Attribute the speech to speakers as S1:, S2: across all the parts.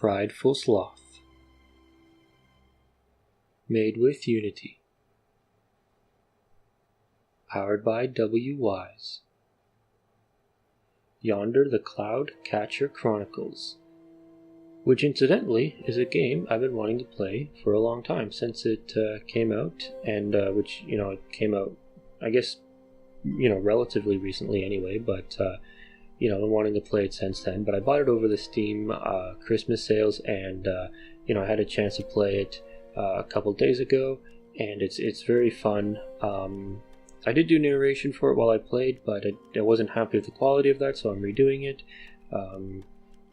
S1: Prideful Sloth. Made with Unity. Powered by WWise. Yonder, the Cloud Catcher Chronicles, which incidentally is a game I've been wanting to play for a long time, since it came out, and which, it came out, I guess, relatively recently anyway, but I've been wanting to play it since then. But I bought it over the Steam Christmas sales, and I had a chance to play it a couple days ago, and it's very fun. I did do narration for it while I played, but I wasn't happy with the quality of that, so I'm redoing it.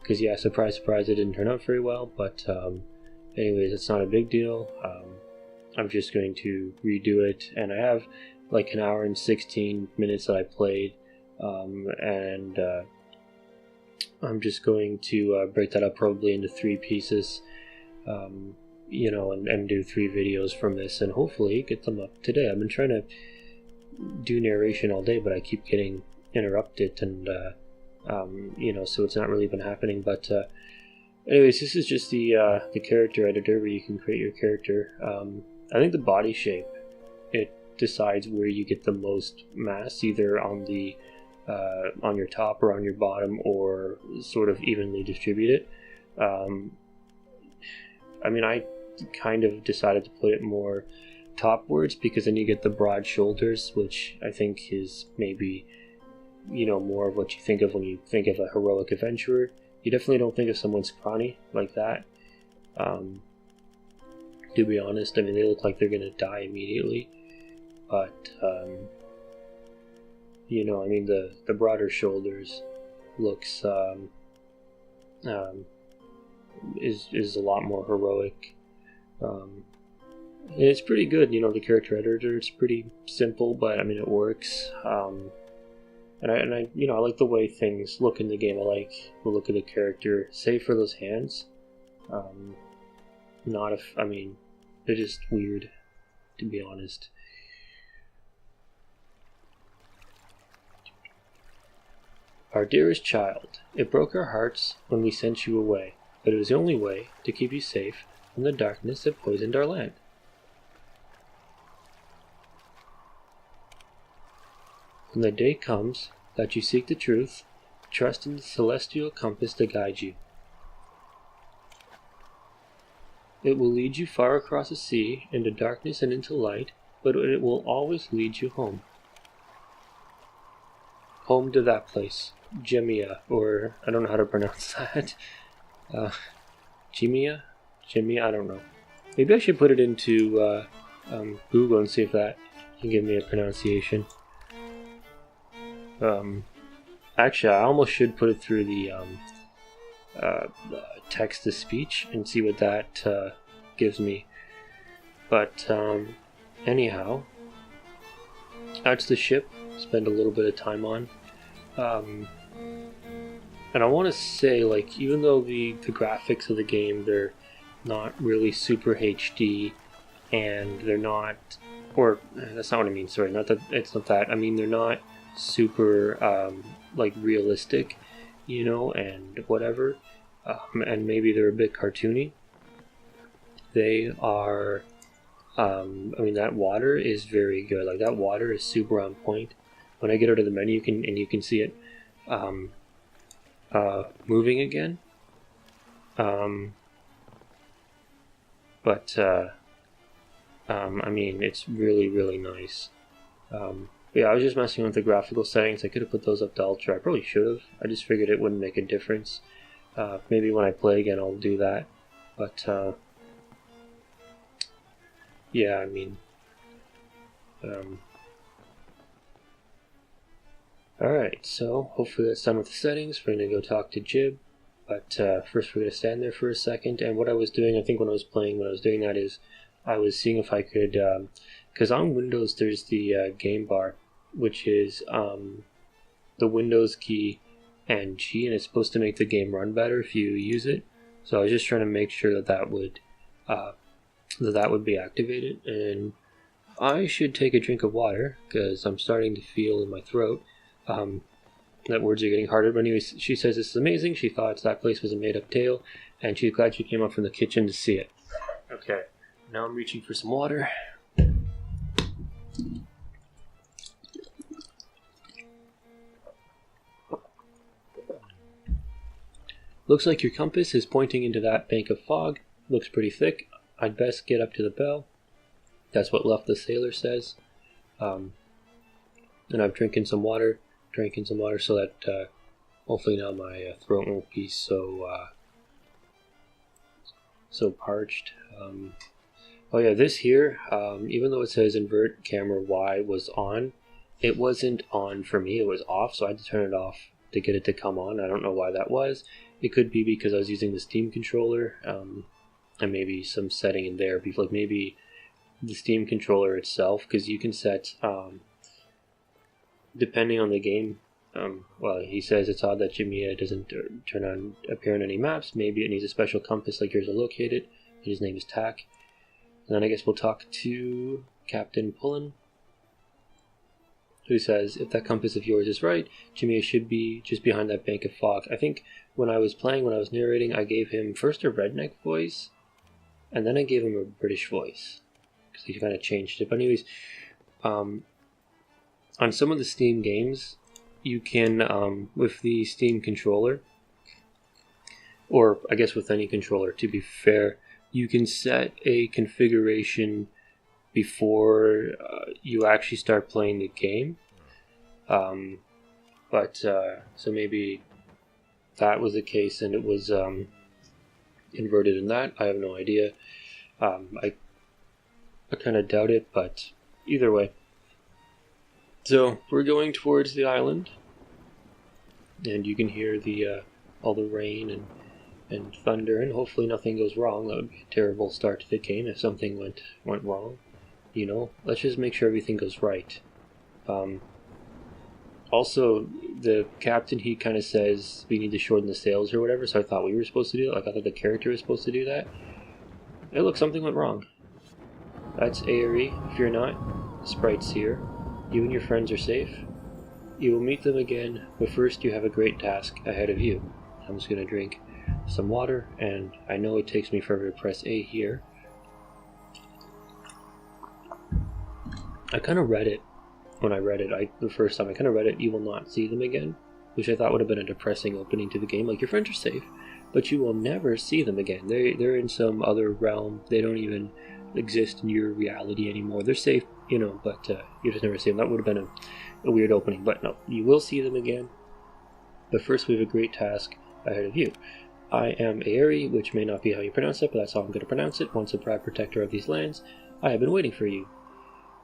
S1: Because, yeah, surprise, surprise, it didn't turn out very well, but anyways, it's not a big deal. I'm just going to redo it, and I have like an hour and 16 minutes that I played, and I'm just going to break that up probably into 3 pieces, and do 3 videos from this, and hopefully get them up today. I've been trying to do narration all day, but I keep getting interrupted, and so it's not really been happening. But anyways, this is just the character editor where you can create your character. I think the body shape, it decides where you get the most mass, either on the on your top or on your bottom, or sort of evenly distributed. I kind of decided to put it more topwards, because then you get the broad shoulders, which I think is maybe more of what you think of when you think of a heroic adventurer. You definitely don't think of someone scrawny like that, to be honest. They look like they're gonna die immediately, but the broader shoulders looks is a lot more heroic. And it's pretty good, the character editor. It's pretty simple, but it works. And I like the way things look in the game. I like the look of the character, save for those hands. They're just weird, to be honest. Our dearest child, it broke our hearts when we sent you away, but it was the only way to keep you safe from the darkness that poisoned our land. When the day comes that you seek the truth, trust in the celestial compass to guide you. It will lead you far across the sea, into darkness and into light, but it will always lead you home. Home to that place, Gemea, or I don't know how to pronounce that. Gemea, I don't know. Maybe I should put it into Google and see if that can give me a pronunciation. Actually, I almost should put it through the text-to-speech and see what that gives me. But anyhow, that's the ship. Spend a little bit of time on. And I want to say, even though the graphics of the game, they're not really super HD, and they're not, or that's not what I mean. Sorry, not that it's not that. They're not super realistic, and whatever, and maybe they're a bit cartoony. They are that water is very good. That water is super on point. When I get out of the menu, you can see it moving again, it's really, really nice. Yeah, I was just messing with the graphical settings. I could have put those up to ultra. I probably should have. I just figured it wouldn't make a difference. Maybe when I play again I'll do that. But, yeah, Alright, so hopefully that's done with the settings. We're going to go talk to Jib. But first we're going to stand there for a second. And what I was doing, I think when I was doing that is I was seeing if I could... because on Windows there's the game bar, which is the Windows key and G, and it's supposed to make the game run better if you use it. So I was just trying to make sure that would be activated. And I should take a drink of water, because I'm starting to feel in my throat that words are getting harder. But anyways, she says this is amazing. She thought that place was a made-up tale, and she's glad she came up from the kitchen to see it. Okay, now I'm reaching for some water. Looks like your compass is pointing into that bank of fog. Looks pretty thick. I'd best get up to the bell. That's what Luff the sailor says. And I'm drinking some water so that hopefully now my throat won't be so parched. Oh yeah, this here, even though it says invert camera Y was on, it wasn't on for me. It was off, so I had to turn it off to get it to come on. I don't know why that was. It could be because I was using the Steam controller, and maybe some setting in there, like maybe the Steam controller itself, because you can set, depending on the game, well, he says it's odd that Gemea doesn't appear on any maps. Maybe it needs a special compass like yours to locate it. His name is Tack. And then I guess we'll talk to Captain Pullen, who says, if that compass of yours is right, Gemea should be just behind that bank of fog. I think when I was narrating, I gave him first a redneck voice, and then I gave him a British voice, because he kind of changed it. But anyways, on some of the Steam games, you can, with the Steam controller, or I guess with any controller, to be fair, you can set a configuration before you actually start playing the game. So maybe that was the case and it was inverted in that. I have no idea. I kind of doubt it, but either way. So we're going towards the island, and you can hear the all the rain and thunder, and hopefully nothing goes wrong. That would be a terrible start to the game if something went wrong. You know, let's just make sure everything goes right. Also, the captain, he kind of says we need to shorten the sails or whatever, so I thought we were supposed to do it. Like, I thought the character was supposed to do that. Hey, look, something went wrong. That's Aerie. If you're not, Sprite's here. You and your friends are safe. You will meet them again, but first you have a great task ahead of you. I'm just going to drink some water, and I know it takes me forever to press A here. I kind of read it when I read it. The first time I kind of read it, you will not see them again, which I thought would have been a depressing opening to the game. Like, your friends are safe, but you will never see them again. They're in some other realm. They don't even exist in your reality anymore. They're safe, you know, but you just never see them. That would have been a weird opening, but no, you will see them again. But first, we have a great task ahead of you. I am Aerie, which may not be how you pronounce it, but that's how I'm going to pronounce it. Once a proud protector of these lands, I have been waiting for you.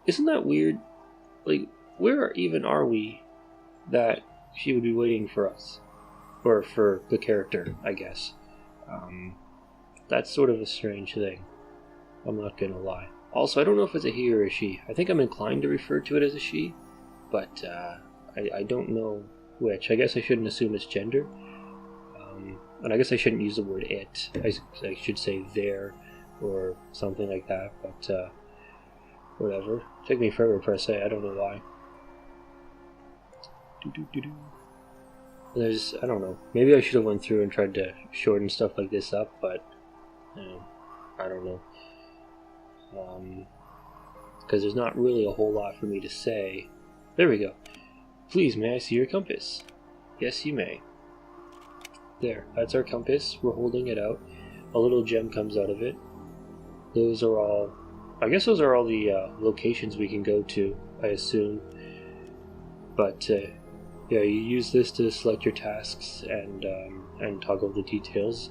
S1: Isn't that weird? Like, where even are we that she would be waiting for us? Or for the character, I guess. That's sort of a strange thing. I'm not gonna lie. Also, I don't know if it's a he or a she. I think I'm inclined to refer to it as a she, but I don't know which. I guess I shouldn't assume it's gender. And I guess I shouldn't use the word it. I should say there or something like that, but whatever. It took me forever to press A. I don't know why. There's, I don't know. Maybe I should have went through and tried to shorten stuff like this up, but I don't know. Because there's not really a whole lot for me to say. There we go. Please, may I see your compass? Yes, you may. There, that's our compass. We're holding it out. A little gem comes out of it. Those are all, I guess those are all the locations we can go to, I assume. But yeah, you use this to select your tasks and toggle the details,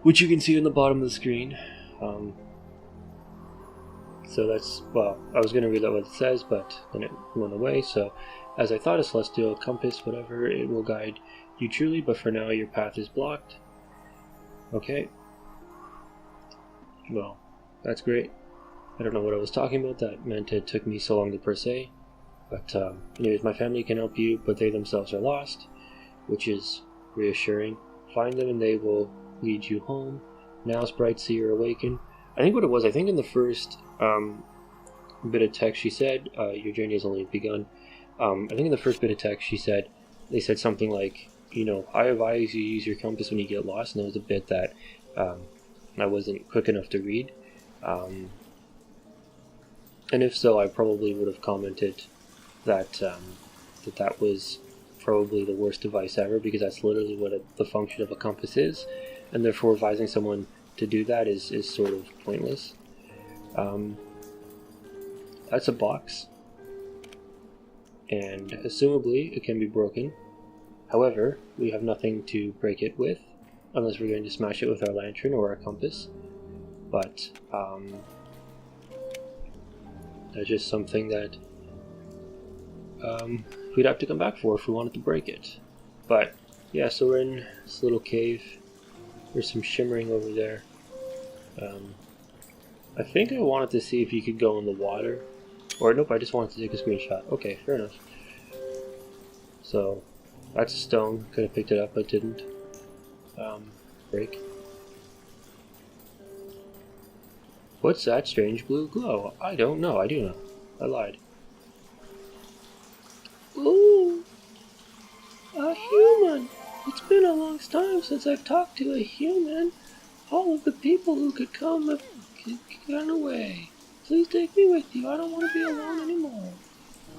S1: which you can see on the bottom of the screen. So that's, well, I was going to read out what it says, but then it went away. So, as I thought, a celestial compass, whatever, it will guide you truly, but for now your path is blocked. Okay. Well, that's great. I don't know what I was talking about. That meant it took me so long to press A. But anyways, my family can help you, but they themselves are lost, which is reassuring. Find them and they will lead you home. Now Sprite, see you're awakened. I think what it was, I think in the first bit of text she said, your journey has only begun. I think in the first bit of text they said something like, I advise you use your compass when you get lost, and there was a bit that I wasn't quick enough to read. And if so, I probably would have commented that that was probably the worst device ever, because that's literally what the function of a compass is, and therefore advising someone to do that is sort of pointless. That's a box, and assumably it can be broken. However, we have nothing to break it with, unless we're going to smash it with our lantern or our compass. But that's just something that we'd have to come back for if we wanted to break it. But yeah, so we're in this little cave. There's some shimmering over there. I think I wanted to see if you could go in the water. Or nope, I just wanted to take a screenshot. Okay, fair enough. So that's a stone. Could have picked it up, but didn't. Break. What's that strange blue glow? I don't know. I do know. I lied. Ooh! A human! It's been a long time since I've talked to a human. All of the people who could come have gone away. Please take me with you. I don't want to be alone anymore.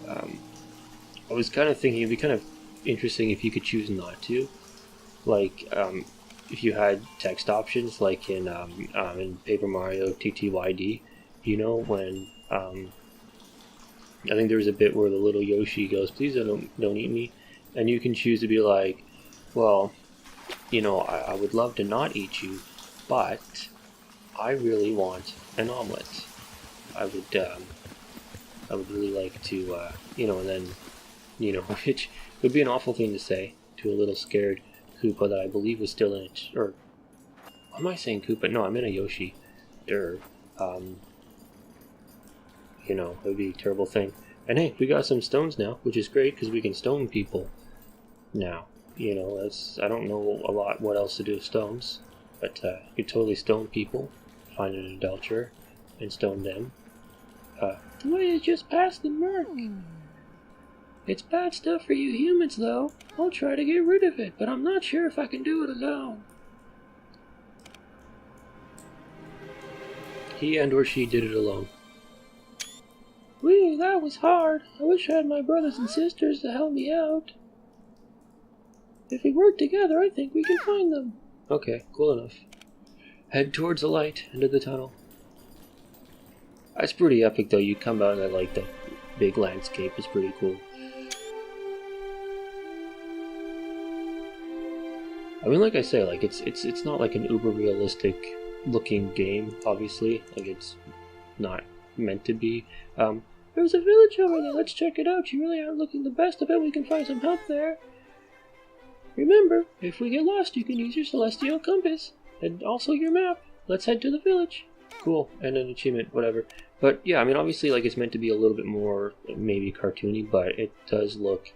S1: I was kind of thinking it'd be kind of interesting if you could choose not to. Like, if you had text options, like in Paper Mario TTYD, when I think there was a bit where the little Yoshi goes, "Please don't eat me," and you can choose to be like, "Well, I would love to not eat you, but I really want an omelet. I would really like to, and then, which would be an awful thing to say to a little scared Koopa that I believe was still in it, or, am I saying Koopa? No, I'm in a Yoshi. It would be a terrible thing. And hey, we got some stones now, which is great, because we can stone people now. I don't know a lot what else to do with stones, but you could totally stone people, find an adulterer, and stone them. The way is just past the Murk. It's bad stuff for you humans, though. I'll try to get rid of it, but I'm not sure if I can do it alone. He and or she did it alone. Whee, that was hard. I wish I had my brothers and sisters to help me out. If we work together, I think we can find them. Okay, cool enough. Head towards the light, into the tunnel. That's pretty epic, though. You come out and the big landscape is pretty cool. I mean, like I say, it's not like an uber realistic looking game, obviously. It's not meant to be. There's a village over there. Let's check it out. You really aren't looking the best. I bet we can find some help there. Remember, if we get lost, you can use your celestial compass and also your map. Let's head to the village. Cool, and an achievement, whatever. But yeah, I mean, obviously, it's meant to be a little bit more maybe cartoony, but it does look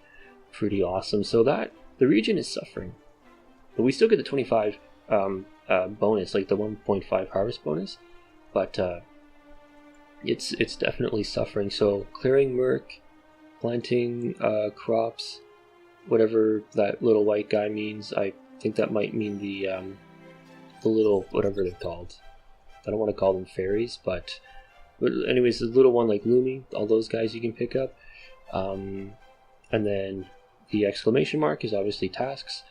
S1: pretty awesome. So that the region is suffering, but we still get the 25 bonus, like the 1.5 harvest bonus. But it's definitely suffering. So clearing Murk, planting crops, whatever that little white guy means. I think that might mean the little whatever they're called. I don't want to call them fairies, but anyways, the little one like Lumi, all those guys you can pick up. And then the exclamation mark is obviously tasks.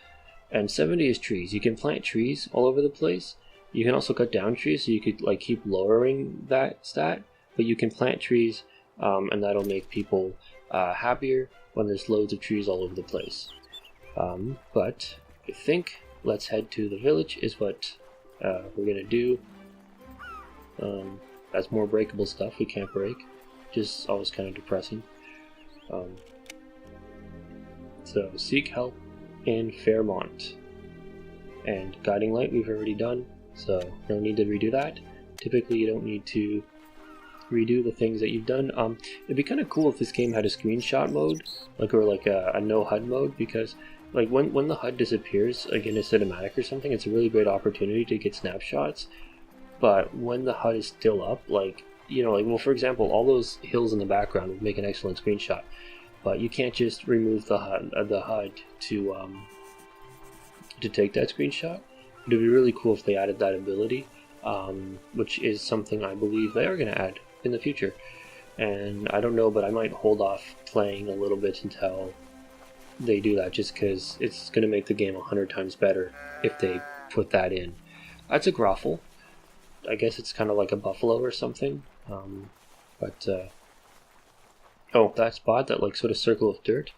S1: And 70 is trees. You can plant trees all over the place. You can also cut down trees, so you could keep lowering that stat. But you can plant trees, and that'll make people happier when there's loads of trees all over the place. But I think let's head to the village is what we're gonna do. That's more breakable stuff we can't break, just always kind of depressing. So seek help in Fairmont, and guiding light we've already done, so no need to redo that. Typically you don't need to redo the things that you've done. It'd be kind of cool if this game had a screenshot mode, or a no HUD mode, because when the HUD disappears, in a cinematic or something, it's a really great opportunity to get snapshots. But when the HUD is still up, for example, all those hills in the background would make an excellent screenshot. But you can't just remove the HUD to to take that screenshot. It'd be really cool if they added that ability, which is something I believe they are going to add in the future. And I don't know, but I might hold off playing a little bit until they do that, just because it's going to make the game 100 times better if they put that in. That's a Groffle. I guess it's kind of like a buffalo or something. Oh, that spot, that like sort of circle of dirt,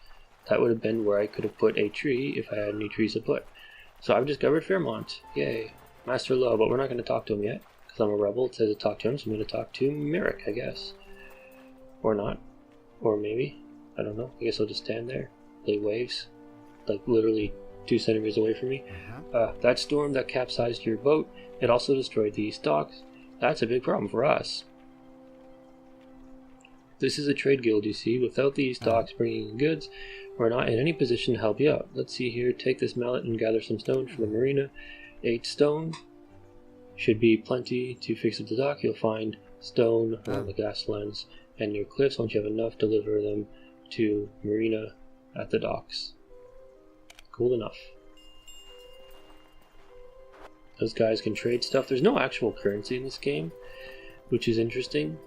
S1: that would have been where I could have put a tree if I had any trees to put. So I've discovered Fairmont. Yay. Master Low, but we're not going to talk to him yet, because I'm a rebel. It says to talk to him, so I'm going to talk to Murk, I guess. Or not. Or maybe. I don't know. I guess I'll just stand there. Play waves. Like literally 2 centimeters away from me. That storm that capsized your boat, it also destroyed these docks. That's a big problem for us. This is a trade guild, you see. Without these docks bringing in goods, we're not in any position to help you out. Let's see here. Take this mallet and gather some stone for the marina. 8 stone. Should be plenty to fix up the dock. You'll find stone on the gas lens and near cliffs. Once you have enough, deliver them to marina at the docks. Cool enough. Those guys can trade stuff. There's no actual currency in this game, which is interesting.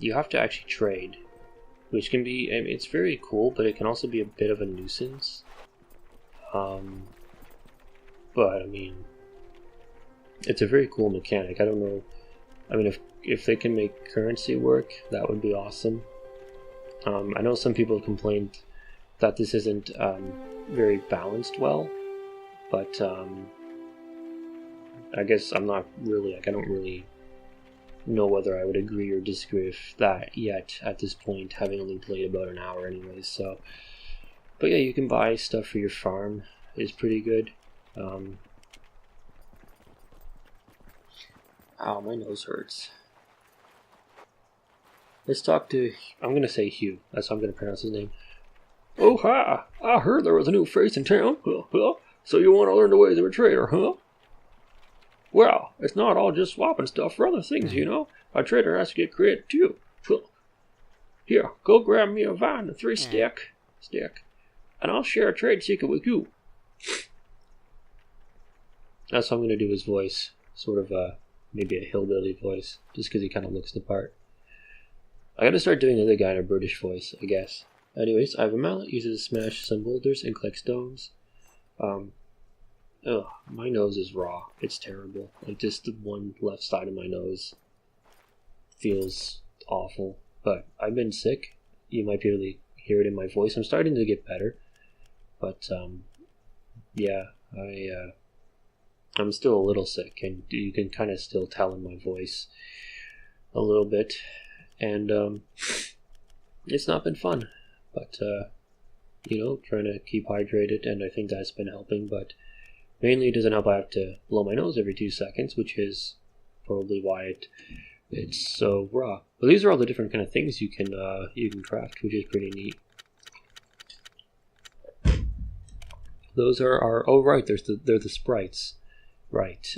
S1: You have to actually trade, which can be, I mean, it's very cool, but it can also be a bit of a nuisance. But I mean, it's a very cool mechanic. I don't know. I mean, if they can make currency work, that would be awesome. I know some people have complained that this isn't very balanced well, but I guess I'm not really, like, I don't really know whether I would agree or disagree with that yet at this point, having only played about an hour anyways. So, but yeah, you can buy stuff for your farm. It's pretty good. Ow, my nose hurts. Let's talk to, I'm going to say Hugh. That's how I'm going to pronounce his name. Oh, hi. I heard there was a new face in town. So you want to learn the ways of a trader, huh? Well, it's not all just swapping stuff for other things, you know. A trader has to get creative, too. Here, go grab me a vine and 3 stick, and I'll share a trade secret with you. That's how I'm going to do his voice. Sort of maybe a hillbilly voice, just because he kind of looks the part. I gotta start doing the other guy in a British voice, I guess. Anyways, I have a mallet, use it to smash some boulders and collect stones. My nose is raw. It's terrible. Like, just the one left side of my nose feels awful. But I've been sick. You might be able to hear it in my voice. I'm starting to get better. But, yeah, I'm still a little sick, and you can kind of still tell in my voice a little bit. And, it's not been fun. But, you know, trying to keep hydrated, and I think that's been helping, but mainly it doesn't help. I have to blow my nose every 2 seconds, which is probably why it's so raw. But these are all the different kind of things you can craft, which is pretty neat. Those are our, oh right, they're the sprites, right?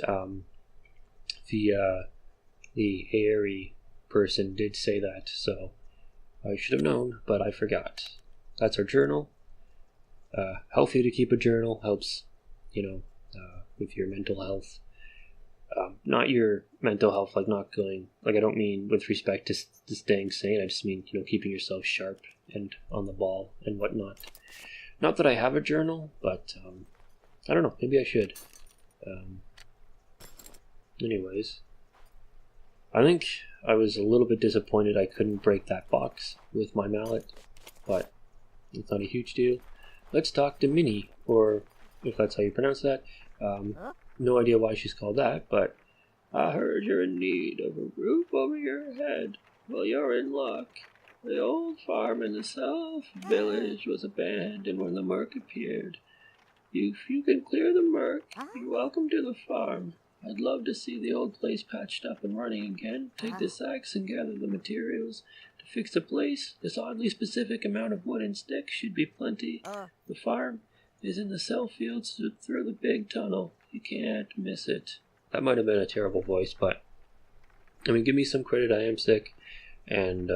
S1: The airy person did say that, so I should have known, but I forgot. That's our journal. Healthy to keep a journal, helps, you know, with your mental health. Not your mental health, like not going, like I don't mean with respect to staying sane, I just mean, you know, keeping yourself sharp and on the ball and whatnot. Not that I have a journal, but I don't know, maybe I should. Anyways, I think I was a little bit disappointed I couldn't break that box with my mallet, but it's not a huge deal. Let's talk to Minnie, or if that's how you pronounce that. No idea why she's called that, but I heard you're in need of a roof over your head. Well, you're in luck. The old farm in the south village was abandoned when the Murk appeared. If you can clear the Murk, you're welcome to the farm. I'd love to see the old place patched up and running again. Take this axe and gather the materials to fix the place. This oddly specific amount of wood and sticks should be plenty. The farm is in the cell fields through the big tunnel. You can't miss it. That might have been a terrible voice, but I mean, give me some credit. I am sick, and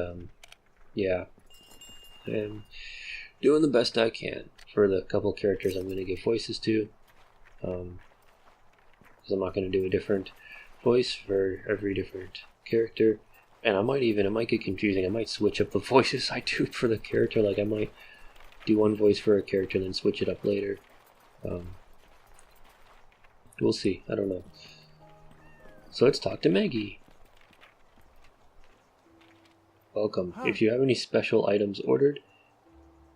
S1: yeah, I'm doing the best I can for the couple characters I'm going to give voices to. because I'm not going to do a different voice for every different character. And it might get confusing. I might switch up the voices I do for the character. Like I might do one voice for a character and then switch it up later. We'll see. I don't know. So let's talk to Maggie. Welcome. If you have any special items ordered,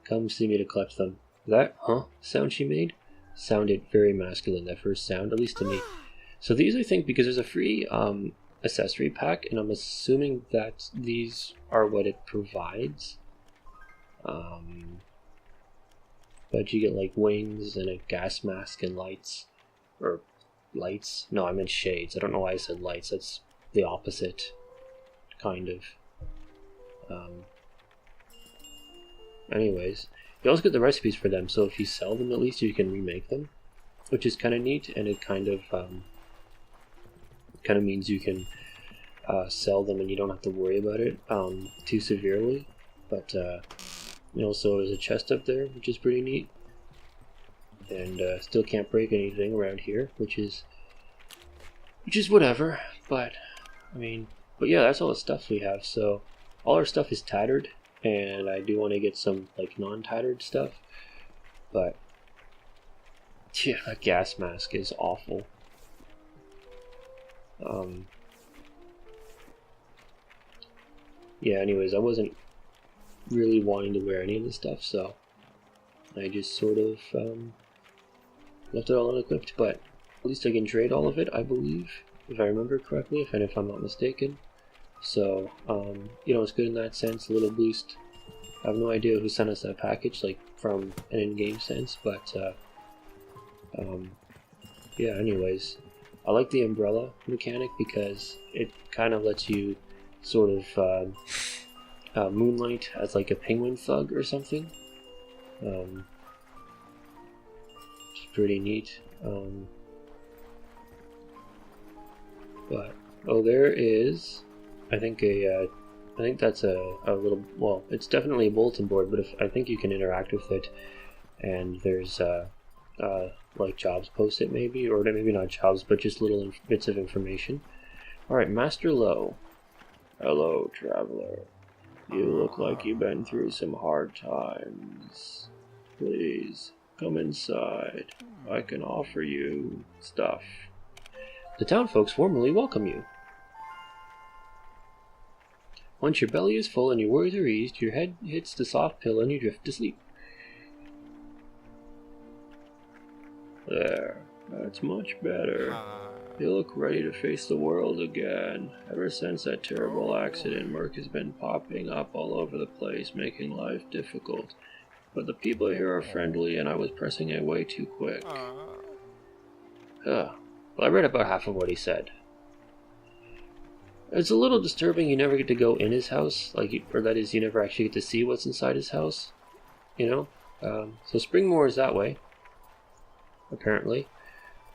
S1: come see me to collect them. That, sound she made sounded very masculine, that first sound, at least to me. So these, I think, because there's a free accessory pack, and I'm assuming that these are what it provides. But you get like wings and a gas mask and lights. Or lights? No, I meant shades. I don't know why I said lights. That's the opposite, kind of. Anyways, you also get the recipes for them, so if you sell them, at least you can remake them, which is kind of neat, and it kind of means you can sell them and you don't have to worry about it too severely. But so there's a chest up there, which is pretty neat, and still can't break anything around here, which is whatever. But yeah, that's all the stuff we have. So all our stuff is tattered, and I do want to get some like non-tattered stuff, but yeah, that gas mask is awful. Yeah, anyways, I wasn't really wanting to wear any of this stuff, so I just sort of left it all unequipped, but at least I can trade all of it, I believe, if I remember correctly, if I'm not mistaken. So, it's good in that sense, a little boost. I have no idea who sent us that package, like, from an in-game sense, but, yeah, anyways. I like the umbrella mechanic because it kind of lets you sort of, moonlight as, like, a penguin thug or something. It's pretty neat. But, there is... I think that's a little, well, it's definitely a bulletin board, but I think you can interact with it, and there's like jobs posted maybe, or maybe not jobs, but just little bits of information. Alright, Master Lowe. Hello, traveler. You look like you've been through some hard times. Please, come inside. I can offer you stuff. The town folks warmly welcome you. Once your belly is full and your worries are eased, your head hits the soft pillow and you drift to sleep. There, that's much better. You look ready to face the world again. Ever since that terrible accident, Murk has been popping up all over the place, making life difficult. But the people here are friendly, and I was pressing it way too quick. Well, I read about half of what he said. It's a little disturbing you never get to go in his house, or that is, you never actually get to see what's inside his house, So Springmore is that way, apparently.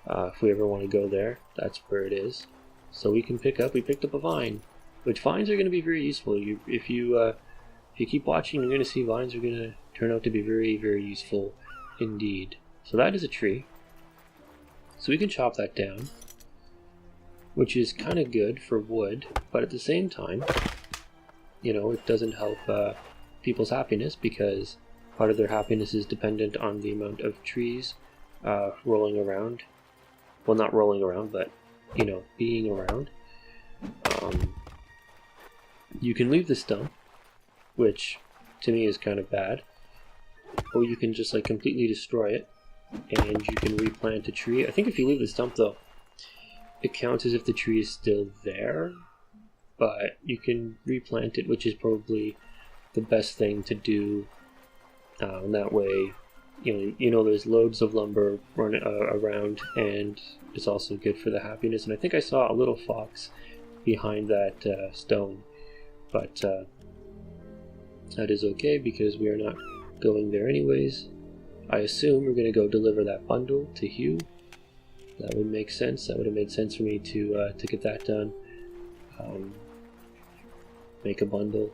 S1: If we ever want to go there, that's where it is. So we picked up a vine, which vines are going to be very useful. If you keep watching, you're going to see vines are going to turn out to be very, very useful indeed. So that is a tree. So we can chop that down, which is kind of good for wood, but at the same time, it doesn't help people's happiness, because part of their happiness is dependent on the amount of trees rolling around. Well, not rolling around, but, being around. You can leave the stump, which to me is kind of bad, or you can just completely destroy it, and you can replant a tree. I think if you leave the stump, though, it counts as if the tree is still there, but you can replant it, which is probably the best thing to do. That way, there's loads of lumber running around, and it's also good for the happiness. And I think I saw a little fox behind that stone, but that is okay because we are not going there anyways. I assume we're going to go deliver that bundle to Hugh. That would make sense. That would have made sense for me to get that done. Make a bundle.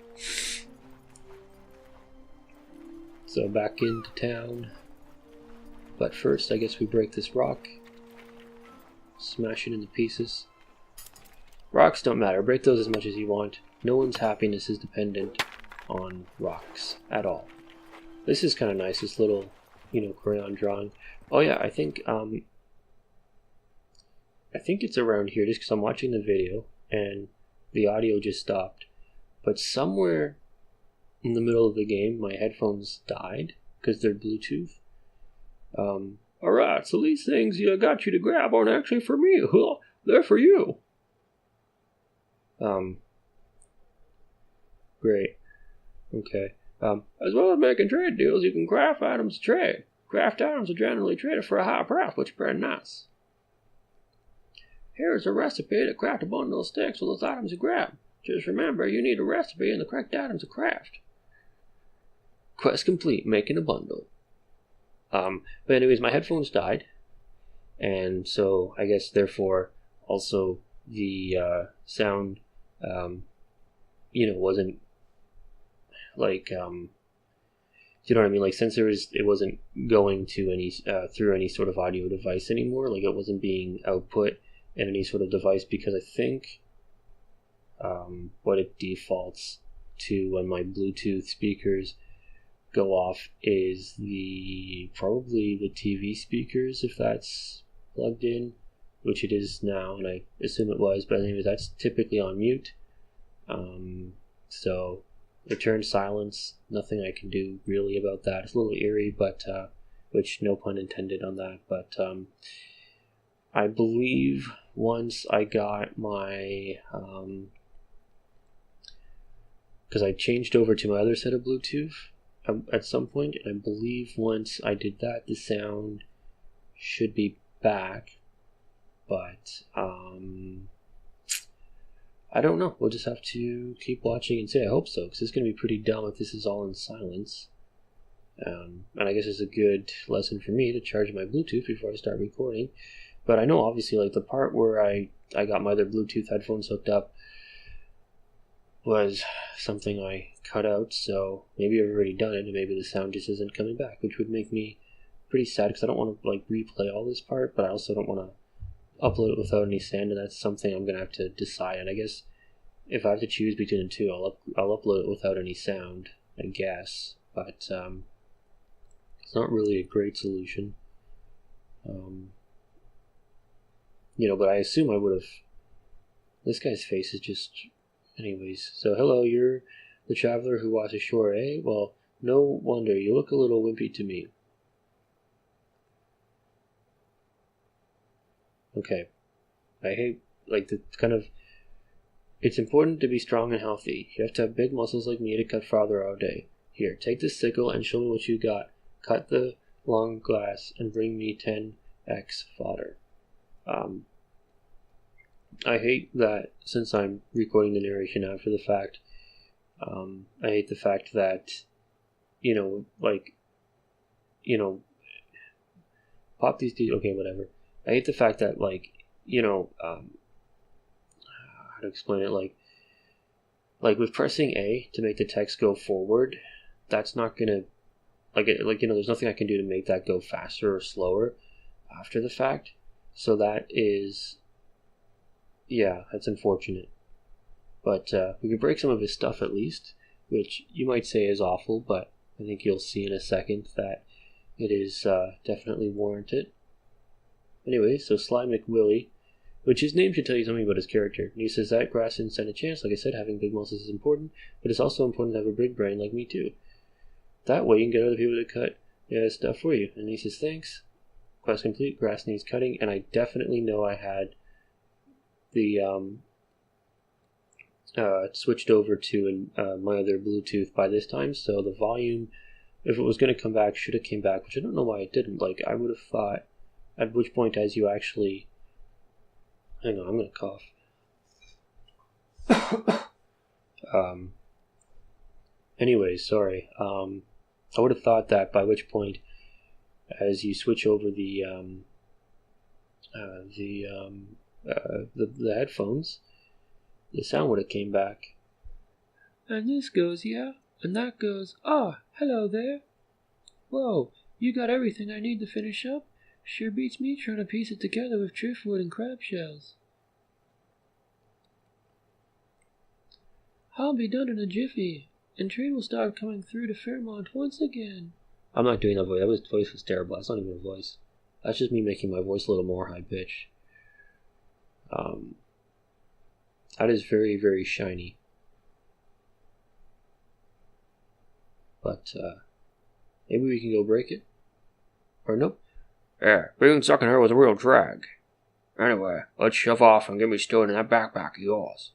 S1: So back into town. But first, I guess we break this rock smash it into pieces. Rocks don't matter. Break those as much as you want. No one's happiness is dependent on rocks at all. This is kind of nice, this little, crayon drawing. Oh yeah, I think it's around here just because I'm watching the video and the audio just stopped. But somewhere in the middle of the game, my headphones died because they're Bluetooth. Alright, so these things I got you to grab aren't actually for me. They're for you. Great. Okay. As well as making trade deals, you can craft items to trade. Craft items are generally traded for a high price, which is pretty nice. Here's a recipe to craft a bundle of sticks with those items you grab. Just remember, you need a recipe and the correct items to craft. Quest complete, making a bundle. But anyways, my headphones died, and so I guess therefore also the sound, wasn't like, you know what I mean? Like, since it wasn't going to any through any sort of audio device anymore. Like, it wasn't being output in any sort of device, because I think what it defaults to when my Bluetooth speakers go off is probably the TV speakers, if that's plugged in, which it is now, and I assume it was, but anyways, that's typically on mute. So return silence, nothing I can do really about that. It's a little eerie, but which, no pun intended on that, but I believe once I got my because I changed over to my other set of Bluetooth at some point, and I believe once I did that, the sound should be back, but I don't know. We'll just have to keep watching and see. I hope so, because it's going to be pretty dumb if this is all in silence. And I guess it's a good lesson for me to charge my Bluetooth before I start recording. But I know, obviously, like, the part where I got my other Bluetooth headphones hooked up was something I cut out, so maybe I've already done it, and maybe the sound just isn't coming back, which would make me pretty sad, because I don't want to, like, replay all this part, but I also don't want to upload it without any sound, and that's something I'm going to have to decide. And I guess if I have to choose between the two, I'll upload it without any sound, I guess, but it's not really a great solution. But I assume I would have... This guy's face is just... Anyways, so hello, you're the traveler who walks ashore, eh? Well, no wonder, you look a little wimpy to me. Okay. I hate, like, the kind of... It's important to be strong and healthy. You have to have big muscles like me to cut farther all day. Here, take this sickle and show me what you got. Cut the long grass and bring me 10x fodder. I hate that, since I'm recording the narration after the fact, I hate the fact that, pop these dudes, okay, whatever. I hate the fact that, how to explain it, like with pressing A to make the text go forward, that's not gonna, there's nothing I can do to make that go faster or slower after the fact, so that is... Yeah, that's unfortunate. But we can break some of his stuff at least, which you might say is awful, but I think you'll see in a second that it is definitely warranted. Anyway, so Sly McWillie, which his name should tell you something about his character. And he says that grass didn't stand a chance. Like I said, having big muscles is important, but it's also important to have a big brain like me too. That way you can get other people to cut stuff for you. And he says, thanks. Quest complete, grass needs cutting, and I definitely know I had the switched over to my other Bluetooth by this time, so the volume, if it was going to come back, should have came back, which I don't know why it didn't. Like, I would have thought, at which point, as you actually... Hang on, I'm going to cough. Anyways, sorry. I would have thought that by which point, as you switch over the headphones, the sound would have came back. And this goes, yeah, and that goes, hello there. Whoa, you got everything I need to finish up? Sure beats me trying to piece it together with driftwood and crab shells. I'll be done in a jiffy, and train will start coming through to Fairmont once again. I'm not doing that voice. That voice was terrible. That's not even a voice. That's just me making my voice a little more high pitched. That is very, very shiny. But maybe we can go break it. Or nope. Yeah, being stuck in here was a real drag. Anyway, let's shove off and get me stored in that backpack of yours.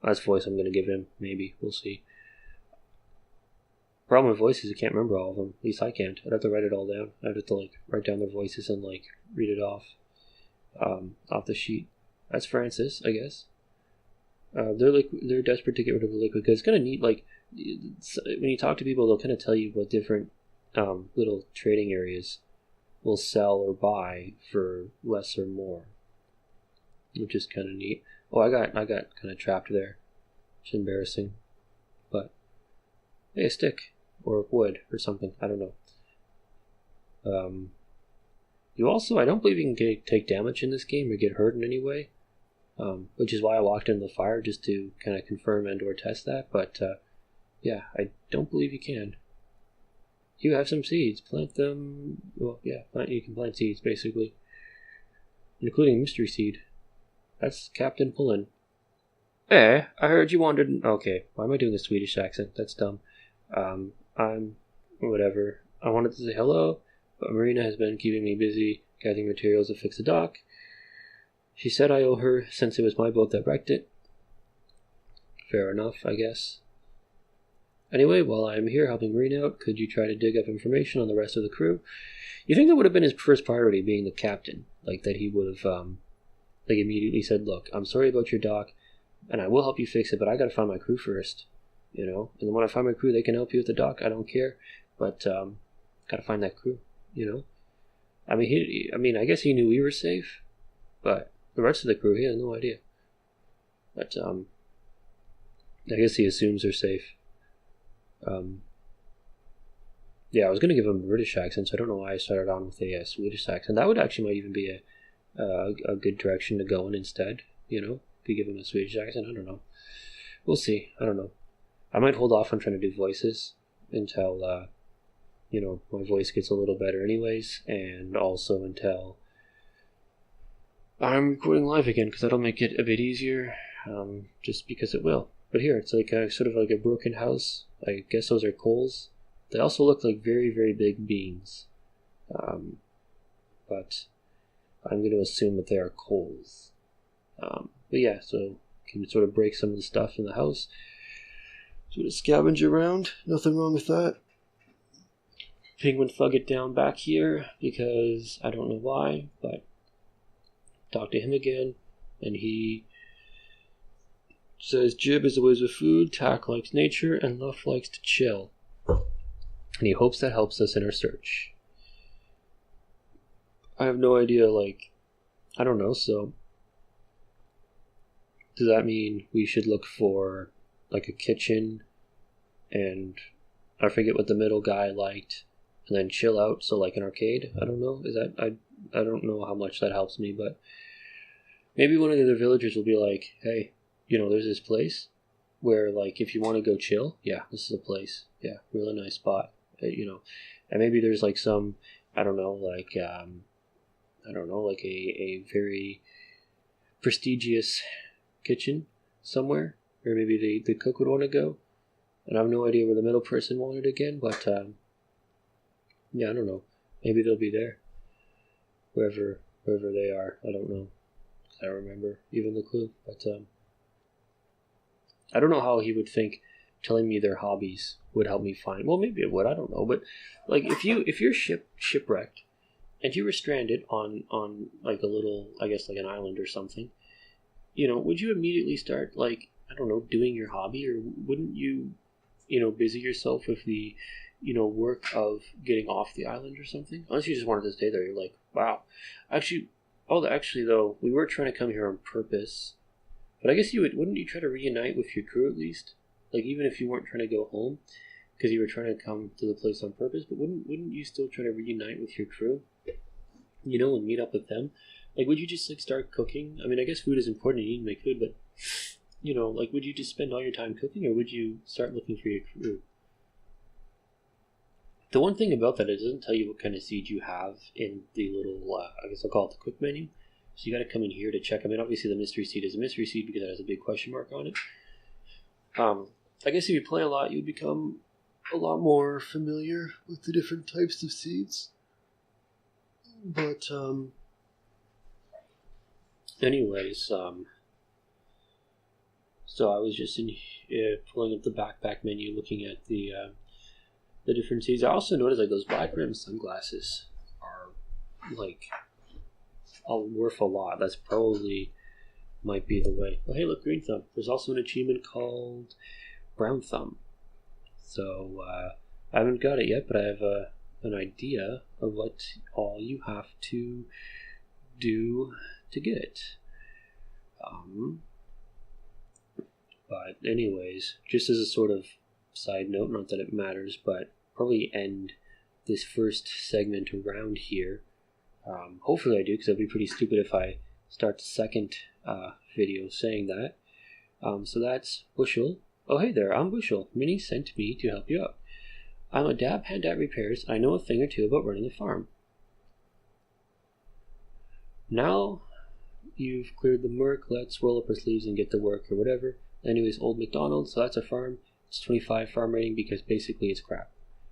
S1: That's the voice I'm going to give him. Maybe. We'll see. Problem with voices, I can't remember all of them. At least I can't. I'd have to write it all down. I'd have to write down their voices and read it off the sheet. That's Francis, I guess. They're desperate to get rid of the liquid because it's kind of neat. Like when you talk to people, they'll kind of tell you what different little trading areas will sell or buy for less or more, which is kind of neat. Oh, I got kind of trapped there. It's embarrassing, but hey, a stick or wood or something. I don't know. You also, I don't believe you can take damage in this game or get hurt in any way, which is why I walked into the fire just to kind of confirm and or test that. But yeah, I don't believe you can. You have some seeds. Plant them. Well, yeah, you can plant seeds basically, including mystery seed. That's Captain Pullen. Eh, I heard you wanted. Okay, why am I doing a Swedish accent? That's dumb. I'm whatever. I wanted to say hello, but Marina has been keeping me busy gathering materials to fix the dock. She said I owe her since it was my boat that wrecked it. Fair enough, I guess. Anyway, while I'm here helping Marina out, could you try to dig up information on the rest of the crew? You think that would have been his first priority, being the captain? Like that he would have immediately said, look, I'm sorry about your dock, and I will help you fix it, but I gotta find my crew first. You know? And then when I find my crew, they can help you with the dock. I don't care. But gotta find that crew, you know? I mean, I guess he knew we were safe, but the rest of the crew, he has no idea. But I guess he assumes they're safe. Yeah, I was going to give him a British accent, so I don't know why I started on with a Swedish accent. That would actually might even be a good direction to go in instead, you know? If you give him a Swedish accent, I don't know. We'll see. I don't know. I might hold off on trying to do voices until, you know, my voice gets a little better anyways, and also until I'm recording live again, because that'll make it a bit easier, just because it will. But here, it's like sort of like a broken house. I guess those are coals. They also look like very, very big beams. But I'm going to assume that they are coals. But yeah, so can sort of break some of the stuff in the house. Sort of scavenge around. Nothing wrong with that. Penguin thug it down back here because I don't know why, but talk to him again, and he says Jib is always with food, Tack likes nature, and Luff likes to chill. And he hopes that helps us in our search. I have no idea, I don't know, so does that mean we should look for, a kitchen, and I forget what the middle guy liked, and then chill out, so an arcade? I don't know, I don't know how much that helps me, but maybe one of the other villagers will be like, hey, you know, there's this place where, if you want to go chill, yeah, this is a place. Yeah, really nice spot, you know. And maybe there's, some, I don't know, a very prestigious kitchen somewhere, or maybe the cook would want to go. And I have no idea where the middle person wanted again, but, yeah, I don't know. Maybe they'll be there. Wherever they are, I don't know. I don't remember even the clue, but, I don't know how he would think telling me their hobbies would help me find. Well, maybe it would. I don't know. But if you're shipwrecked and you were stranded on a little, I guess an island or something, you know, would you immediately start I don't know, doing your hobby, or wouldn't you, you know, busy yourself with the, you know, work of getting off the island or something? Unless you just wanted to stay there, you're like, wow, actually though, we were trying to come here on purpose. But I guess wouldn't you try to reunite with your crew at least? Even if you weren't trying to go home? because you were trying to come to the place on purpose, but wouldn't you still try to reunite with your crew, you know, and meet up with them? Like, would you just like start cooking? I mean, I guess food is important, you need to make food, but you know, like, would you just spend all your time cooking, or would you start looking for your crew? The one thing about that, it doesn't tell you what kind of seeds you have in the little, I guess I'll call it the quick menu. So you got to come in here to check. I mean, obviously the mystery seed is a mystery seed because it has a big question mark on it. I guess if you play a lot, you'd become a lot more familiar with the different types of seeds. But, anyways, so I was just pulling up the backpack menu, looking at the different seeds. I also noticed like those black rim sunglasses are like worth a lot. That's probably might be the way. Oh, hey, look, green thumb. There's also an achievement called brown thumb. So I haven't got it yet, but I have an idea of what all you have to do to get it. But anyways, just as a sort of side note, not that it matters, but probably end this first segment around here. Hopefully I do, because it'd be pretty stupid if I start the second video saying that. So that's Bushel. Oh, hey there, I'm Bushel. Minnie sent me to help you out. I'm a dab hand at repairs. I know a thing or two about running a farm. Now you've cleared the Murk, let's roll up our sleeves and get to work or whatever. Anyways, Old McDonald, so that's a farm. It's 25 farm rating because basically it's crap.